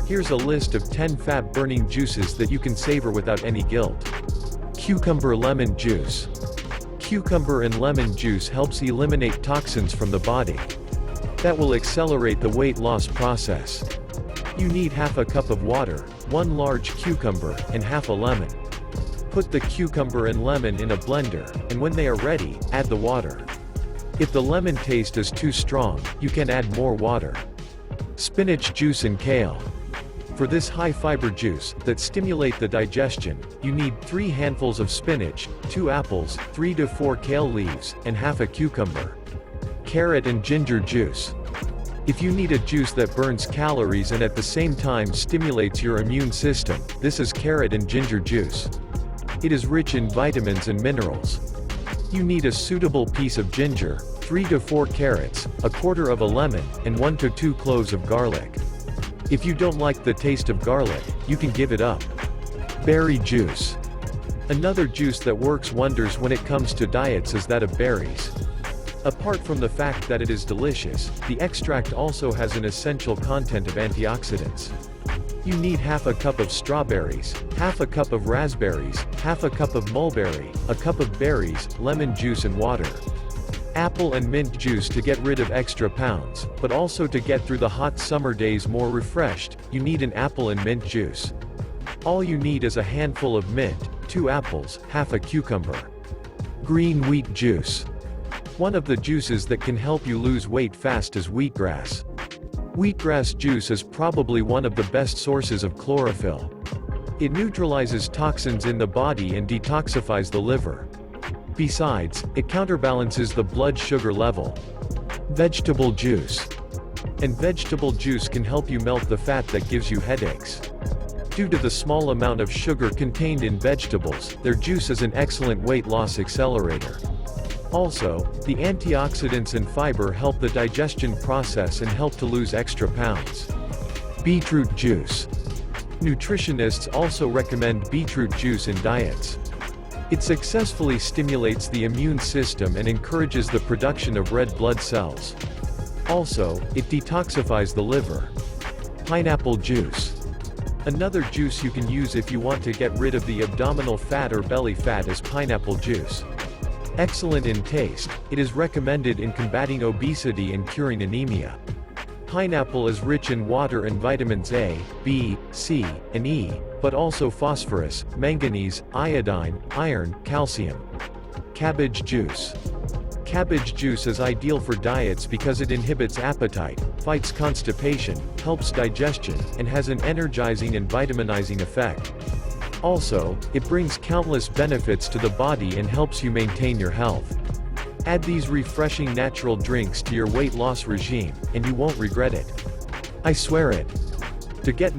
Here's a list of 10 fat-burning juices that you can savor without any guilt. Cucumber lemon juice. Cucumber and lemon juice helps eliminate toxins from the body. That will accelerate the weight loss process. You need half a cup of water, 1 large cucumber, and half a lemon. Put the cucumber and lemon in a blender, and when they are ready, add the water. If the lemon taste is too strong, you can add more water. Spinach juice and kale. For this high-fiber juice, that stimulate the digestion, you need 3 handfuls of spinach, 2 apples, 3 to 4 kale leaves, and half a cucumber. Carrot and ginger juice. If you need a juice that burns calories and at the same time stimulates your immune system, this is carrot and ginger juice. It is rich in vitamins and minerals. You need a suitable piece of ginger, 3 to 4 carrots, a quarter of a lemon, and 1 to 2 cloves of garlic. If you don't like the taste of garlic, you can give it up. Berry juice. Another juice that works wonders when it comes to diets is that of berries. Apart from the fact that it is delicious, the extract also has an essential content of antioxidants. You need half a cup of strawberries, half a cup of raspberries, half a cup of mulberry, a cup of berries, lemon juice and water. Apple and mint juice to get rid of extra pounds, but also to get through the hot summer days more refreshed, you need an apple and mint juice. All you need is a handful of mint, 2 apples, half a cucumber. Green wheat juice. One of the juices that can help you lose weight fast is wheatgrass. Wheatgrass juice is probably one of the best sources of chlorophyll. It neutralizes toxins in the body and detoxifies the liver. Besides, it counterbalances the blood sugar level. Vegetable juice. And vegetable juice can help you melt the fat that gives you headaches. Due to the small amount of sugar contained in vegetables, their juice is an excellent weight loss accelerator. Also, the antioxidants and fiber help the digestion process and help to lose extra pounds. Beetroot juice. Nutritionists also recommend beetroot juice in diets. It successfully stimulates the immune system and encourages the production of red blood cells. Also, it detoxifies the liver. Pineapple juice. Another juice you can use if you want to get rid of the abdominal fat or belly fat is pineapple juice. Excellent in taste, it is recommended in combating obesity and curing anemia. Pineapple is rich in water and vitamins A, B, C, and E, but also phosphorus, manganese, iodine, iron, calcium. Cabbage juice. Cabbage juice is ideal for diets because it inhibits appetite, fights constipation, helps digestion, and has an energizing and vitaminizing effect. Also, it brings countless benefits to the body and helps you maintain your health. Add these refreshing natural drinks to your weight loss regime, and you won't regret it. I swear it. To get